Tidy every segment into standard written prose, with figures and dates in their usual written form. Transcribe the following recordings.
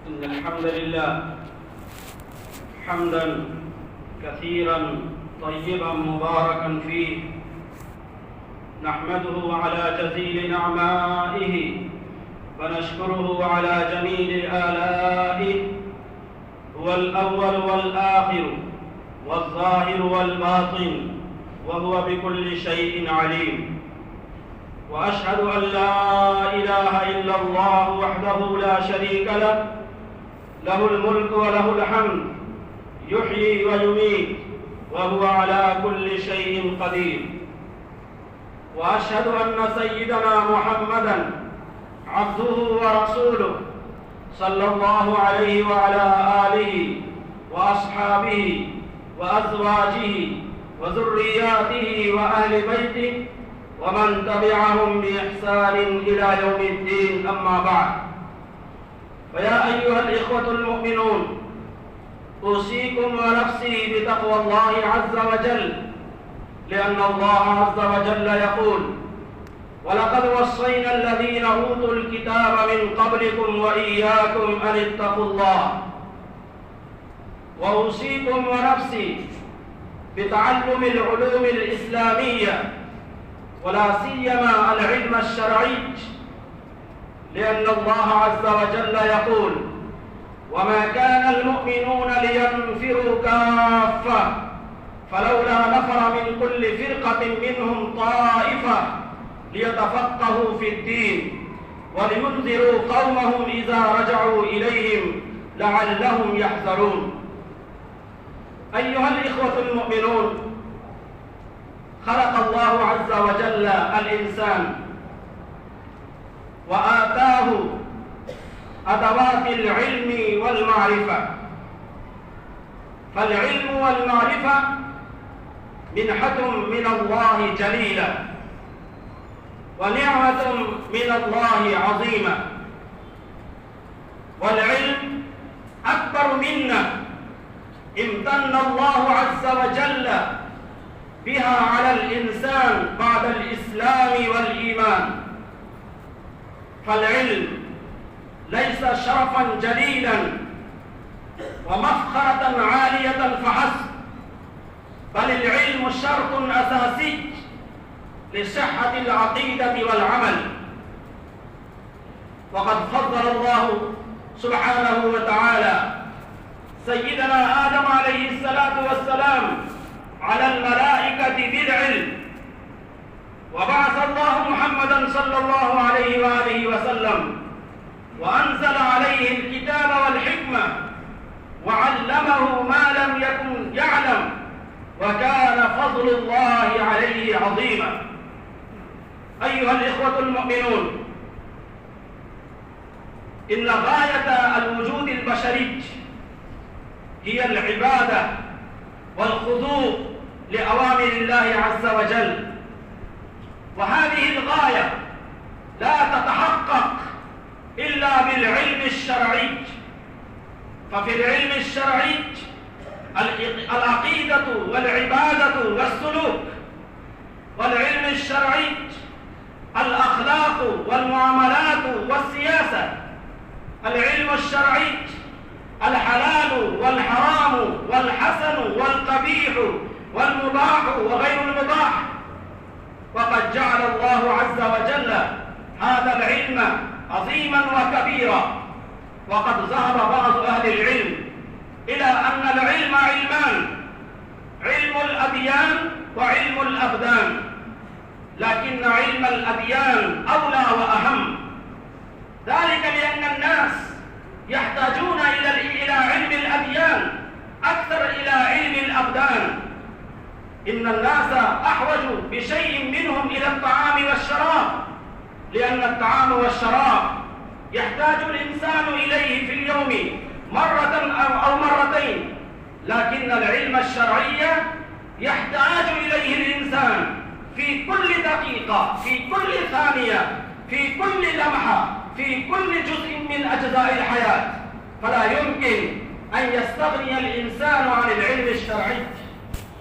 إن الحمد لله حمدا كثيرا طيبا مباركا فيه، نحمده على جزيل نعمائه ونشكره على جميل آلائه. هو الأول والآخر والظاهر والباطن، وهو بكل شيء عليم. وأشهد أن لا إله إلا الله وحده لا شريك له، له الملك وله الحمد، يحيي ويميت وهو على كل شيء قدير. وأشهد أن سيدنا محمدًا عبده ورسوله صلى الله عليه وعلى آله وأصحابه وأزواجه وذرياته وأهل بيته ومن تبعهم بإحسان إلى يوم الدين. أما بعد، فيا أيها الإخوة المؤمنون، أوصيكم ونفسي بتقوى الله عز وجل، لأن الله عز وجل يقول: ولقد وصينا الذين أوتوا الكتاب من قبلكم وإياكم أن اتقوا الله. وأوصيكم ونفسي بتعلم العلوم الإسلامية، ولا سيما العلم الشرعي، لأن الله عز وجل يقول: وما كان المؤمنون لينفروا كافة فلولا نفر من كل فرقة منهم طائفة ليتفقهوا في الدين ولينذروا قومهم إذا رجعوا إليهم لعلهم يحذرون. أيها الإخوة المؤمنون، خلق الله عز وجل الإنسان وآتاه أدوات العلم والمعرفة، فالعلم والمعرفة منحة من الله جليلة ونعمة من الله عظيمة، والعلم أكبر منة امتن الله عز وجل بها على الإنسان بعد الإسلام والإيمان. فالعلم ليس شرفا جليلا ومفخرة عالية فحسب، بل العلم شرط أساسي لصحة العقيدة والعمل. وقد فضل الله سبحانه وتعالى سيدنا آدم عليه الصلاة والسلام على الملائكة بالعلم، وبعث الله محمدا صلى الله عليه وآله وسلم وأنزل عليه الكتاب والحكمة وعلمه ما لم يكن يعلم، وكان فضل الله عليه عظيما. أيها الإخوة المؤمنون، إن غاية الوجود البشري هي العبادة والخضوع لأوامر الله عز وجل، وهذه الغاية لا تتحقق إلا بالعلم الشرعي. ففي العلم الشرعي العقيدة والعبادة والسلوك، والعلم الشرعي الأخلاق والمعاملات والسياسة، العلم الشرعي الحلال والحرام والحسن والقبيح والمباح وغير المباح. وقد جعل الله عز وجل هذا العلم عظيما وكبيرا. وقد ذهب بعض أهل العلم إلى أن العلم علمان: علم الأديان وعلم الأبدان، لكن علم الأديان أولى وأهم، ذلك لأن الناس يحتاجون إلى علم الأديان أكثر إلى علم الأبدان. إن الناس أحوج بشيء منهم إلى الطعام والشراب، لأن الطعام والشراب يحتاج الإنسان إليه في اليوم مرة أو مرتين، لكن العلم الشرعي يحتاج إليه الإنسان في كل دقيقة، في كل ثانية، في كل لمحة، في كل جزء من أجزاء الحياة. فلا يمكن أن يستغني الإنسان عن العلم الشرعي.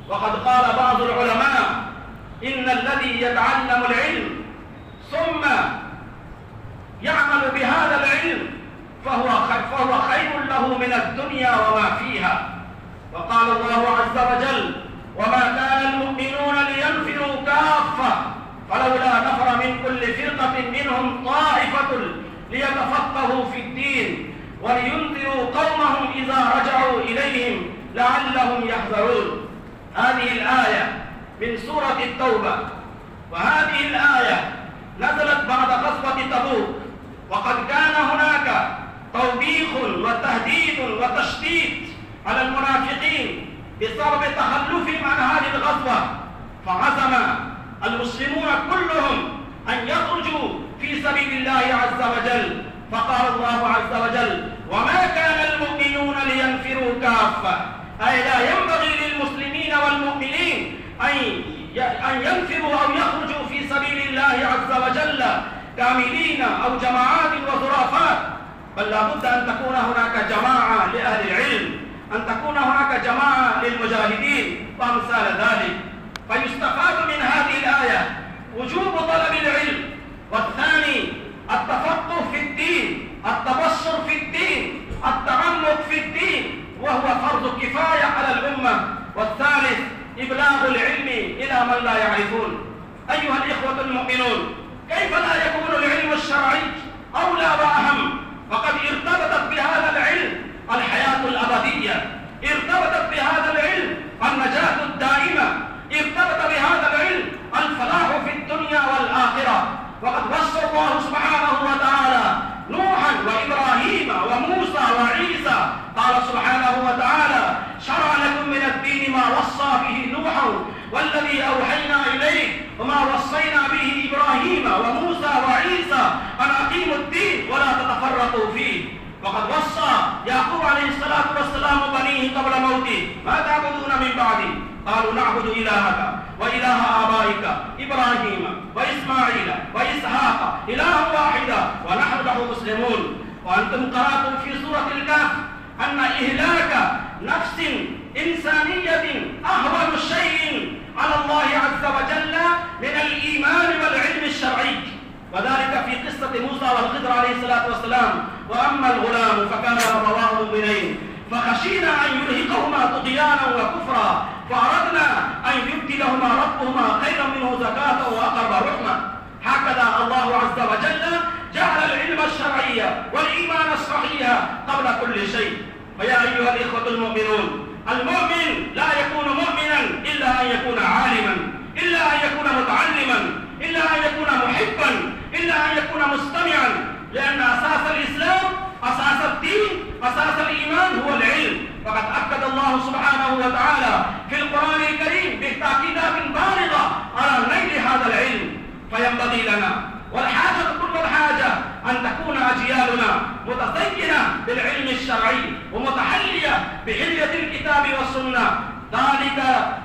وقد قال بعض العلماء: إن الذي يتعلم العلم ثم يعمل بهذا العلم فهو خير من الدنيا وما فيها. وقال الله عز وجل: وما كان المؤمنون لينفروا كافة فلولا نفر من كل فرقة منهم طائفة ليتفقهوا في الدين ولينذروا قومهم إذا رجعوا إليهم لعلهم يحذرون. هذه الآية من سورة التوبة، وهذه الآية نزلت بعد غزوة تبوك، وقد كان هناك توبيخ وتهديد وتشديد على المنافقين بسبب تخلفهم عن هذه الغزوة، فعزم المسلمون كلهم أن يخرجوا في سبيل الله عز وجل. فقال الله عز وجل: وما كان المؤمنون لينفروا كافة، أي لا ينبغي للمسلمين والمؤمنين أن ينفروا أو يخرجوا في سبيل الله عز وجل كاملين أو جماعات وزرافات، بل لابد أن تكون هناك جماعة لأهل العلم، أن تكون هناك جماعة للمجاهدين وأمثال ذلك. فيستفاد من هذه الآية وجوب طلب العلم، والثاني التفقه في الدين، التبصر في الدين، التعمق في الدين، وهو فرض كفاية على الأمة. والثالث إبلاغ العلم إلى من لا يعرفون. أيها الإخوة المؤمنون، كيف لا يكون العلم الشرعي أولى وأهم؟ فقد ارتبطت بهذا العلم الحياة الأبدية، ارتبطت بهذا العلم النجاة الدائمة، ارتبط بهذا العلم الفلاح في الدنيا والآخرة. وقد وصى الله سبحانه وتعالى نوحا وإبراهيم وموسى وعيسى، قال سبحانه وتعالى: شرع لكم من الدين ما وصى به نوحا والذي أوحينا إليك وما وصينا به إبراهيم وموسى وعيسى أن أقيموا الدين ولا تتفرقوا فيه. وقد وصى يعقوب عليه الصلاة والسلام بنيه قبل موته: ما تعبدون من بعدي؟ قالوا: نعبد إلهك وإله آبائك إبراهيم وإسماعيل وإسحاق إلها واحدا ونحن له مسلمون. وأنتم قرأتم في سورة الكهف أن إهلاك نفس إنسانية أهون شيء على الله عز وجل من الإيمان والعلم الشرعي، وذلك في قصة موسى والخضر عليه الصلاة والسلام: وأما الغلام فكان أبواه مؤمنين فخشينا أن يرهقهما طغيانا وكفرا فأردنا أن يبدلهما ربهما خيرا منه زكاة وأقرب رحمة. هكذا الله عز وجل جعل العلم الشرعي والإيمان الصحيح قبل كل شيء. فيا أيها الإخوة المؤمنون، المؤمن لا يكون مؤمنا إلا أن يكون عالما، إلا أن يكون متعلما، إلا أن يكون محبا، إلا أن يكون مستمعا، لأن أساس الإسلام، أساس الدين، أساس الإيمان هو العلم. فقد أكد الله سبحانه وتعالى في القرآن الكريم بتأكيدات بالغة على نيل هذا العلم. فينبغي لنا والحاجة كل الحاجة أن تكون أجيالنا متزينة بالعلم الشرعي ومتحلية بحلية الكتاب والسنة.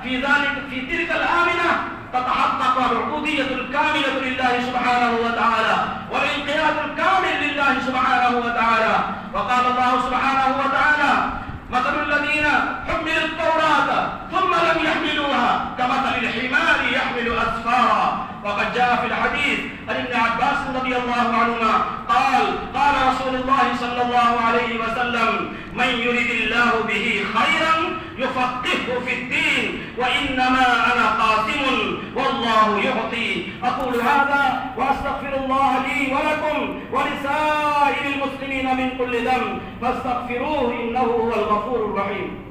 في تلك الآمنة تتحقق العبودية الكاملة لله سبحانه وتعالى والانقياد الكامل لله سبحانه وتعالى. وقال الله سبحانه وتعالى: مثل الذين حملوا التوراة ثم لم يحملوها كمثل الحمار يحمل أسفارا. وقد جاء في الحديث عن ابن عباس رضي الله عنهما قال رسول الله صلى الله عليه وسلم: من يرد الله به خيرا يفقهه في الدين وإنما أنا قاسم والله يعطي. أقول هذا وأستغفر الله لي ولكم ولسائر المسلمين من كل ذنب فاستغفروه إنه هو الغفور الرحيم.